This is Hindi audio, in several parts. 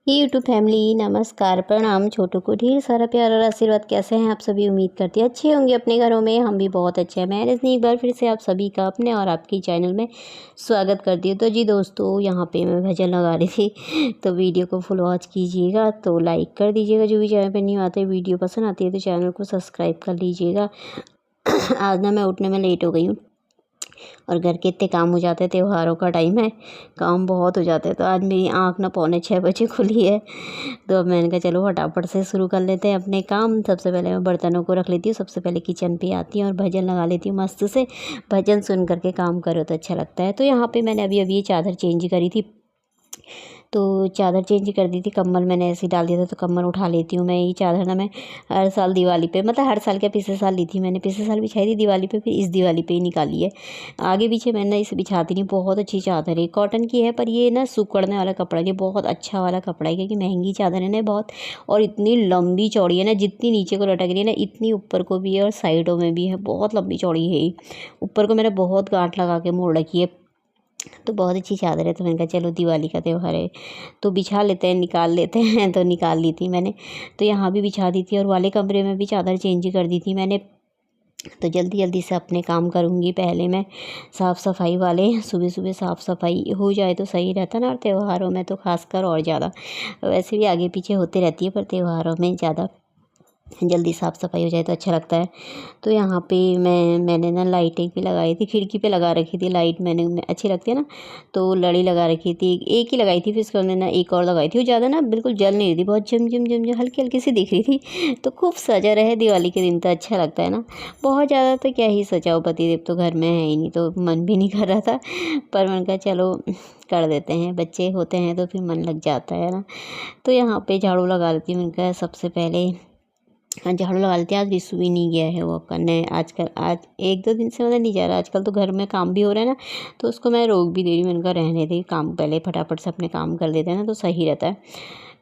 ये यूट्यूब फैमिली नमस्कार प्रणाम। छोटू को ढेर सारा प्यार और आशीर्वाद। कैसे हैं आप सभी? उम्मीद करती है अच्छे होंगे अपने घरों में। हम भी बहुत अच्छे हैं। मैं रजनी एक बार फिर से आप सभी का अपने और आपकी चैनल में स्वागत करती हूँ। तो जी दोस्तों, यहाँ पे मैं भजन लगा रही थी तो वीडियो को फुल वॉच कीजिएगा, तो लाइक कर दीजिएगा। जो भी चैनल पर न्यू आते हैं, वीडियो पसंद आती है तो चैनल को सब्सक्राइब कर लीजिएगा। आज ना मैं उठने में लेट हो गई हूँ और घर के इतने काम हो जाते हैं। त्योहारों का टाइम है, काम बहुत हो जाते हैं। तो आज मेरी आँख ना 5:45 खुली है। तो अब मैंने कहा चलो फटाफट से शुरू कर लेते हैं अपने काम। सबसे पहले मैं बर्तनों को रख लेती हूँ। सबसे पहले किचन पे आती हूँ और भजन लगा लेती हूँ मस्त से। भजन सुन करके काम करो तो अच्छा लगता है। तो यहाँ पे मैंने अभी अभी ये चादर चेंज करी थी, तो चादर चेंज कर दी थी। कम्बल मैंने ऐसे ही डाल दिया था, तो कम्बल उठा लेती हूँ मैं। ये चादर ना मैं हर साल दिवाली पे, मतलब हर साल क्या, पिछले साल ली थी मैंने। पिछले साल बिछाई थी दिवाली पे, फिर इस दिवाली पे ही निकाली है। आगे पीछे मैंने इसे बिछाती नहीं। बहुत अच्छी चादर है, कॉटन की है, पर ये ना सूखड़ने वाला कपड़ा है। ये बहुत अच्छा वाला कपड़ा है, क्योंकि महंगी चादर है ना बहुत। और इतनी लंबी चौड़ी है ना, जितनी नीचे को लटक रही है ना, इतनी ऊपर को भी है और साइडों में भी है। बहुत लंबी चौड़ी है ये। ऊपर को मैंने बहुत गांठ लगा के मोड़ रखी है। तो बहुत अच्छी चादर है। तो मैंने कहा चलो दिवाली का त्यौहार है तो बिछा लेते हैं, निकाल लेते हैं। तो निकाल ली थी मैंने। तो यहाँ भी बिछा दी थी और वाले कमरे में भी चादर चेंज कर दी थी मैंने। तो जल्दी जल्दी से अपने काम करूँगी। पहले मैं साफ़ सफाई वाले, सुबह सुबह साफ़ सफाई हो जाए तो सही रहता ना। और त्योहारों में तो खासकर और ज़्यादा, वैसे भी आगे पीछे होते रहती है, पर त्योहारों में ज़्यादा जल्दी साफ़ सफाई हो जाए तो अच्छा लगता है। तो यहाँ पे मैंने ना लाइटें भी लगाई थी, खिड़की पे लगा रखी थी लाइट। मैंने अच्छी लगती है ना, तो लड़ी लगा रखी थी। एक ही लगाई थी, फिर उसके बाद मैंने ना एक और लगाई थी। वो ज़्यादा ना बिल्कुल जल नहीं रही थी, बहुत झिम झिम झिम झिम हल्की हल्की सी दिख रही थी। तो खूब सजा रहे दिवाली के दिन, तो अच्छा लगता है ना। बहुत ज़्यादा तो क्या ही सजाओ, पतिदेव तो घर में है ही नहीं, तो मन भी नहीं कर रहा था। पर मैंने कहा चलो कर देते हैं, बच्चे होते हैं तो फिर मन लग जाता है ना। तो यहाँ पे झाड़ू लगा लेती हूँ। मैंने कहा सबसे पहले झाड़ू लगा लेते हैं। आज रिशु भी नहीं गया है वो करने आजकल, आज 1-2 दिन से मतलब नहीं जा रहा। आजकल तो घर में काम भी हो रहा है ना, तो उसको मैं रोक भी दे रही हूँ। मैंने कहा रहने दे, काम पहले फटाफट से अपने काम कर लेते हैं ना, तो सही रहता है।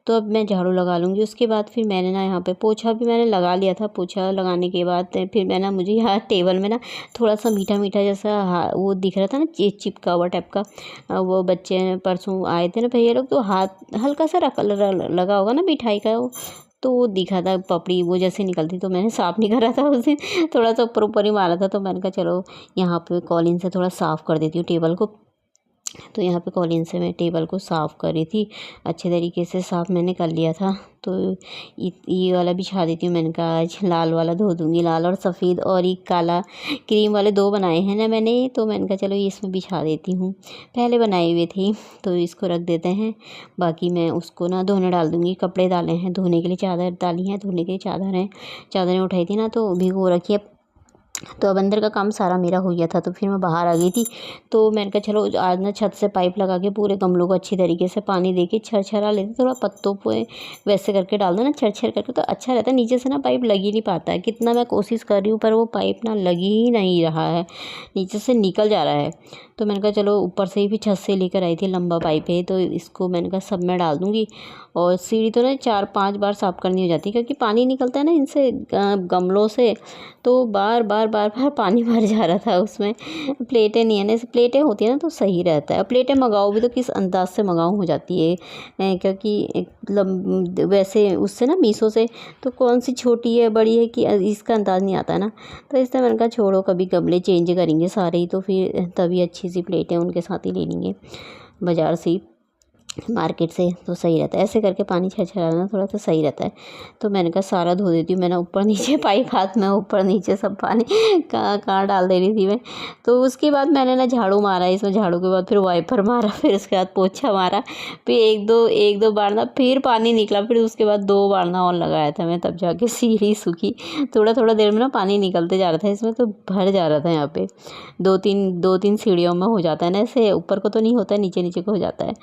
तो अब मैं झाड़ू लगा लूँगी। उसके बाद फिर मैंने ना यहाँ पे पोछा भी मैंने लगा लिया था। पोछा लगाने के बाद फिर मैं ना, मुझे यहाँ टेबल में ना थोड़ा सा मीठा मीठा जैसा वो दिख रहा था ना, चिपका हुआ टाइप का। वो बच्चे परसों आए थे ना भैया लोग, तो हाथ हल्का सा लगा होगा ना मिठाई का वो, तो वो दिखा था पपड़ी वो जैसे निकलती। तो मैंने साफ़ नहीं करा था उस दिन, थोड़ा सा ऊपर ऊपर ही मारा था। तो मैंने कहा चलो यहाँ पे कॉलिन से थोड़ा साफ़ कर देती हूँ टेबल को। तो यहाँ पे कॉलिन से मैं टेबल को साफ़ कर रही थी, अच्छे तरीके से साफ़ मैंने कर लिया था। तो ये वाला बिछा देती हूँ। मैंने कहा आज लाल वाला धो दूँगी, लाल और सफ़ेद, और एक काला क्रीम वाले 2 बनाए हैं ना मैंने। तो मैंने कहा चलो ये इसमें बिछा देती हूँ, पहले बनाए हुए थे। तो इसको रख देते हैं। बाकी मैं उसको ना धोने डाल दूँगी। कपड़े डाले हैं धोने के लिए, चादर डाली है धोने के लिए, चादरें उठाई थी ना, तो भिगो रखी है। तो अब अंदर का काम सारा मेरा हो गया था, तो फिर मैं बाहर आ गई थी। तो मैंने कहा चलो आज ना छत से पाइप लगा के पूरे गमलों को अच्छी तरीके से पानी दे के छरछरा लेते, थोड़ा पत्तों पे वैसे करके डाल दो ना, छरछर करके, तो अच्छा रहता है। नीचे से ना पाइप लग ही नहीं पाता है, कितना मैं कोशिश कर रही हूँ पर वो पाइप ना लग ही नहीं रहा है, नीचे से निकल जा रहा है। तो मैंने कहा चलो ऊपर से ही, फिर छत से लेकर आई थी लंबा पाइप है, तो इसको मैंने कहा सब मैं डाल दूँगी। और सीढ़ी तो ना 4-5 बार साफ़ करनी हो जाती है, क्योंकि पानी निकलता है ना इनसे गमलों से, तो बार बार पानी भर जा रहा था उसमें। प्लेटें नहीं है ना, प्लेटें होती है ना तो सही रहता है। प्लेटें मंगाओ भी तो किस अंदाज से मंगाओ हो जाती है, क्योंकि वैसे उससे ना मीशो से, तो कौन सी छोटी है बड़ी है कि इसका अंदाज़ नहीं आता है ना। तो इसलिए मैंने कहा छोड़ो, कभी गमले चेंज करेंगे सारे ही, तो फिर तभी अच्छी सी प्लेटें उनके साथ ही ले लेंगे बाज़ार से ही, मार्केट से, तो सही रहता है। ऐसे करके पानी छरछराना थोड़ा सा सही रहता है। तो मैंने कहा सारा धो देती हूँ। मैंने ऊपर नीचे पाइप हाथ में ऊपर नीचे सब पानी कहाँ कहाँ डाल दे रही थी मैं। तो उसके बाद मैंने ना झाड़ू मारा, इसमें झाड़ू के बाद फिर वाइपर मारा, फिर उसके बाद पोछा मारा, फिर एक दो बार ना फिर पानी निकला, फिर उसके बाद 2 बार ना और लगाया था मैं, तब जाके सीढ़ी सूखी। थोड़ा थोड़ा देर में ना पानी निकलते जा रहा था इसमें, तो भर जा रहा था यहाँ पे। 2-3 सीढ़ियों में हो जाता है ना ऐसे, ऊपर को तो नहीं होता है, नीचे नीचे को हो जाता है।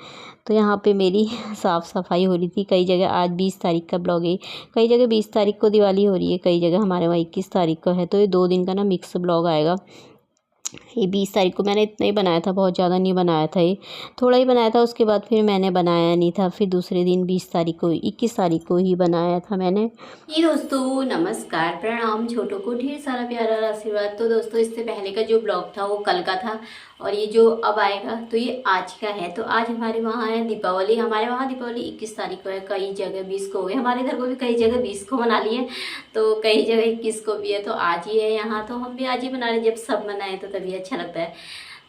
तो यहाँ पे मेरी साफ़ सफाई हो रही थी। कई जगह आज 20 तारीख का ब्लॉग है, कई जगह 20 तारीख को दिवाली हो रही है, कई जगह हमारे वहाँ 21 तारीख को है। तो ये 2 दिन का ना मिक्स ब्लॉग आएगा। ये 20 तारीख को मैंने इतना ही बनाया था, बहुत ज़्यादा नहीं बनाया था, ये थोड़ा ही बनाया था। उसके बाद फिर मैंने बनाया नहीं था, फिर दूसरे दिन 20 तारीख को, 21 तारीख को ही बनाया था मैंने। ये दोस्तों नमस्कार प्रणाम, छोटों को ढेर सारा प्यारा आशीर्वाद। तो दोस्तों इससे पहले का जो ब्लॉग था वो कल का था, और ये जो अब आएगा तो ये आज का है। तो आज हमारे वहाँ है दीपावली। हमारे वहाँ दीपावली 21 तारीख को है, कई जगह 20 को हो गई, हमारे इधर को भी कई जगह 20 को मना ली है, तो कई जगह 21 को भी है। तो आज ही है यहाँ, तो हम भी आज ही मना रहे। जब सब मनाए तो तभी अच्छा लगता है।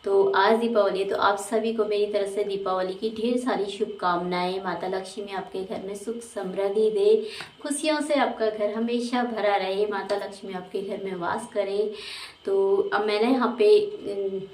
तो आज दीपावली है, तो आप सभी को मेरी तरफ से दीपावली की ढेर सारी शुभकामनाएं। माता लक्ष्मी आपके घर में सुख समृद्धि दे, खुशियों से आपका घर हमेशा भरा रहे, माता लक्ष्मी आपके घर में वास करे। तो अब मैंने यहाँ पे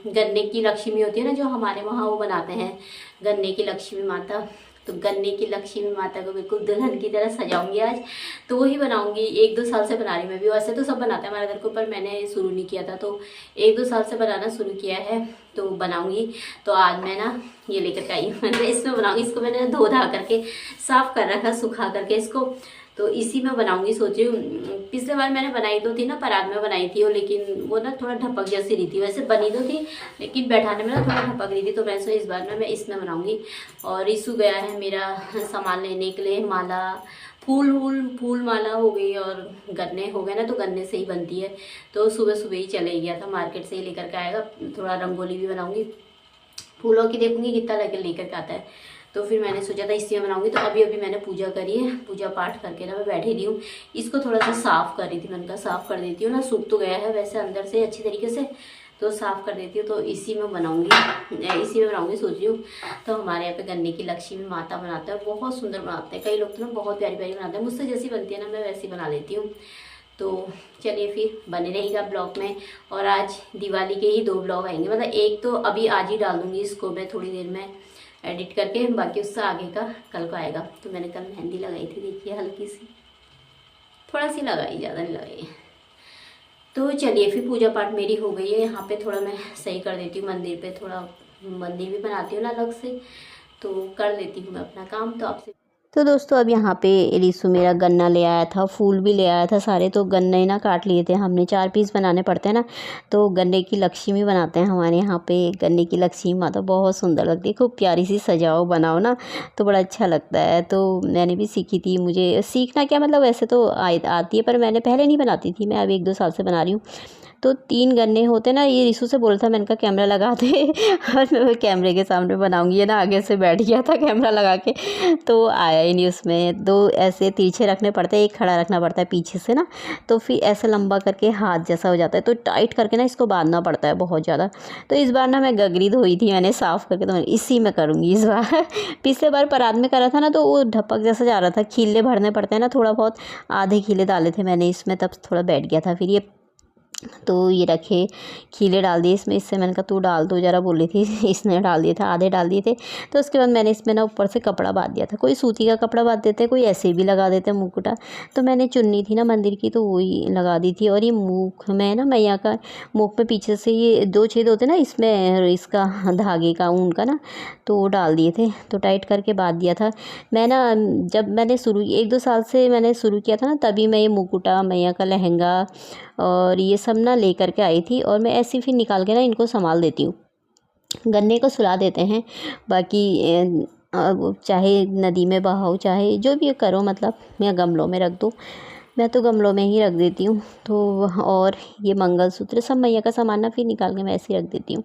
गन्ने की लक्ष्मी होती है ना, जो हमारे वहाँ वो बनाते हैं गन्ने की लक्ष्मी माता, तो गन्ने की लक्ष्मी माता को बिल्कुल दुल्हन की तरह सजाऊंगी आज। तो वही बनाऊंगी, 1-2 साल से बना रही मैं भी। वैसे तो सब बनाते हैं हमारे घर को, पर मैंने शुरू नहीं किया था, तो 1-2 साल से बनाना शुरू किया है, तो बनाऊंगी। तो आज मैं ना ये लेकर के आई हूँ, मैं इसमें बनाऊंगी। इसको मैंने धो धा करके साफ कर रखा, सुखा करके इसको, तो इसी में बनाऊंगी सोच रही हूँ। पिछले बार मैंने बनाई तो थी ना, परात में बनाई थी वो, लेकिन वो ना थोड़ा ढपक जैसी रही थी। वैसे बनी तो थी लेकिन बैठाने में ना थोड़ा ढपक रही थी, तो वैसे इस बार मैं इसमें बनाऊंगी। और इशू गया है मेरा सामान लेने के लिए, माला, फूल माला हो गई, और गन्ने हो गए ना, तो गन्ने से ही बनती है। तो सुबह सुबह ही चले गया था, मार्केट से ही लेकर के आएगा। थोड़ा रंगोली भी बनाऊंगी, फूलों की देखूंगी कितना लेकर के आता है। तो फिर मैंने सोचा था इसी में बनाऊंगी। तो अभी मैंने पूजा करी है, पूजा पाठ करके ना मैं बैठी रही हूँ। इसको थोड़ा सा साफ़ कर रही थी, मैंने कहा साफ़ कर देती हूँ ना, सूख तो गया है वैसे अंदर से अच्छी तरीके से, तो साफ़ कर देती हूँ। तो इसी में बनाऊंगी सोच रही हूँ। तो हमारे यहाँ पे गन्ने की लक्ष्मी माता बनाते हैं, बहुत सुंदर बनाते हैं। कई लोग तो ना बहुत प्यारी प्यारी बनाते हैं, मुझसे जैसी बनती है ना मैं वैसी बना लेती हूँ। तो चलिए फिर बने रहेगा ब्लॉग में। और आज दिवाली के ही 2 ब्लॉग आएंगे, मतलब एक तो अभी आज ही डाल दूँगी इसको मैं थोड़ी देर में एडिट करके, बाकी उससे आगे का कल को आएगा। तो मैंने कल मेहंदी लगाई थी, देखिए हल्की सी, थोड़ा सी लगाई, ज़्यादा नहीं लगाई। तो चलिए फिर पूजा पाठ मेरी हो गई है। यहाँ पे थोड़ा मैं सही कर देती हूँ, मंदिर पे थोड़ा मंदिर भी बनाती हूँ ना अलग से, तो कर लेती हूँ मैं अपना काम। तो आपसे तो दोस्तों अब यहाँ पे रिसु मेरा गन्ना ले आया था, फूल भी ले आया था सारे। तो गन्ने ना काट लिए थे हमने, 4 पीस बनाने पड़ते हैं ना, तो गन्ने की लक्ष्मी बनाते हैं हमारे यहाँ पे। गन्ने की लक्ष्मी माता बहुत सुंदर लगती है, खूब प्यारी सी सजाओ बनाओ ना, तो बड़ा अच्छा लगता है। तो मैंने भी सीखी थी, मुझे सीखना क्या मतलब, वैसे तो आती है, पर मैंने पहले नहीं बनाती थी, मैं अब 1-2 साल से बना रही हूँ। तो 3 गन्ने होते ना, ये रिसु से बोला था, मैंने कहा कैमरा लगा दे और मैं कैमरे के सामने बनाऊंगी। ये ना आगे से बैठ गया था कैमरा लगा के, तो आया ही नहीं उसमें। 2 ऐसे तिरछे रखने पड़ते हैं, एक खड़ा रखना पड़ता है पीछे से ना, तो फिर ऐसा लंबा करके हाथ जैसा हो जाता है, तो टाइट करके ना इसको बांधना पड़ता है बहुत ज़्यादा। तो इस बार ना मैं गगरी धोई थी मैंने साफ़ करके, तो मैं इसी में करूँगी इस बार पिछले बार परात में करा था ना, तो वो ढपक जैसा जा रहा था। खीले भरने पड़ते हैं ना थोड़ा बहुत, आधे खीले डाले थे मैंने इसमें, तब थोड़ा बैठ गया था। फिर ये तो ये रखे खीले डाल दिए इसमें, इससे मैंने कहा तू डाल दो ज़रा बोली थी इसने डाल दिए थे, आधे डाल दिए थे। तो उसके बाद मैंने इसमें ना ऊपर से कपड़ा बांध दिया था, कोई सूती का कपड़ा बांध देते, कोई ऐसे भी लगा देते मुकुटा। तो मैंने चुन्नी थी ना मंदिर की, तो वही लगा दी थी। और ये मुख में ना मैया का मुख में पीछे से ये 2 छेद होते ना इसमें, इसका धागे का ऊन का ना, तो वो डाल दिए थे, तो टाइट करके बांध दिया था। मैं ना जब मैंने शुरू 1-2 साल से मैंने शुरू किया था ना, तभी मैं ये मुकुटा, मैया का लहंगा और ये सब ना लेकर के आई थी। और मैं ऐसे फिर निकाल के ना इनको संभाल देती हूँ, गन्ने को सुला देते हैं। बाकी चाहे नदी में बहाओ, चाहे जो भी करो, मतलब मैं गमलों में रख दूँ, मैं तो गमलों में ही रख देती हूँ। तो और ये मंगलसूत्र सब मैया का सामान ना फिर निकाल के मैं ऐसे ही रख देती हूँ।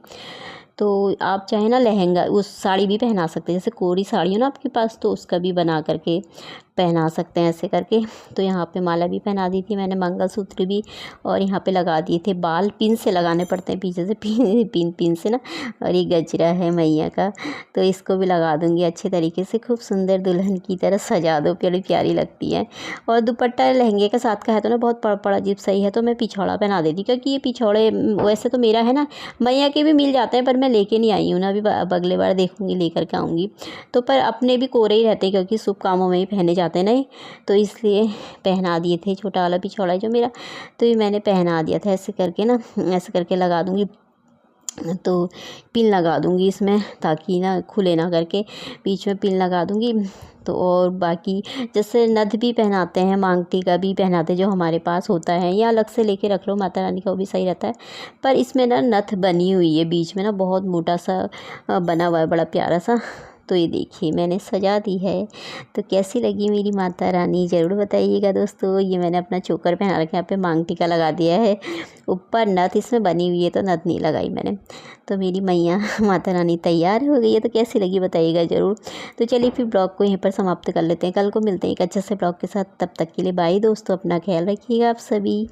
तो आप चाहे ना लहंगा, उस साड़ी भी पहना सकते हैं, जैसे कोरी साड़ी हो ना आपके पास, तो उसका भी बना करके पहना सकते हैं ऐसे करके। तो यहाँ पे माला भी पहना दी थी मैंने, मंगलसूत्र भी, और यहाँ पे लगा दिए थे बाल। पिन से लगाने पड़ते हैं पीछे से, पिन से ना। और ये गजरा है मैया का, तो इसको भी लगा दूँगी अच्छे तरीके से, खूब सुंदर दुल्हन की तरह सजा दो, प्यारी प्यारी लगती है। और दुपट्टा लहंगे के साथ का है तो ना बहुत पड़ अजीब सही है, तो मैं पिछौड़ा पहना देती, क्योंकि ये पिछौड़े वैसे तो मेरा है ना, मैया के भी मिल जाते हैं, पर मैं लेके नहीं आई हूँ ना, अभी अगले बार देखूँगी लेकर के आऊँगी। तो पर अपने भी कोरे ही रहते हैं, क्योंकि शुभ कामों में ही पहने जाते नहीं, तो इसलिए पहना दिए थे। छोटा वाला पिछौड़ा जो मेरा, तो ये मैंने पहना दिया था ऐसे करके ना, ऐसे करके लगा दूँगी। तो पिन लगा दूँगी इसमें, ताकि ना खुले ना करके, बीच में पिन लगा दूँगी। तो और बाकी जैसे नथ भी पहनाते हैं, मांग टीका भी पहनाते हैं जो हमारे पास होता है, या अलग से लेके रख लो माता रानी का, वो भी सही रहता है। पर इसमें ना नथ बनी हुई है बीच में ना, बहुत मोटा सा बना हुआ है, बड़ा प्यारा सा। तो ये देखिए मैंने सजा दी है। तो कैसी लगी मेरी माता रानी ज़रूर बताइएगा दोस्तों। ये मैंने अपना चोकर पहना रखा है, यहाँ पे मांग टीका लगा दिया है, ऊपर नथ इसमें बनी हुई है तो नथ नहीं लगाई मैंने। तो मेरी मैया माता रानी तैयार हो गई है। तो कैसी लगी बताइएगा ज़रूर। तो चलिए फिर ब्लॉग को यहीं पर समाप्त कर लेते हैं, कल को मिलते हैं एक अच्छे से ब्लॉग के साथ। तब तक के लिए बाय दोस्तों, अपना ख्याल रखिएगा आप सभी।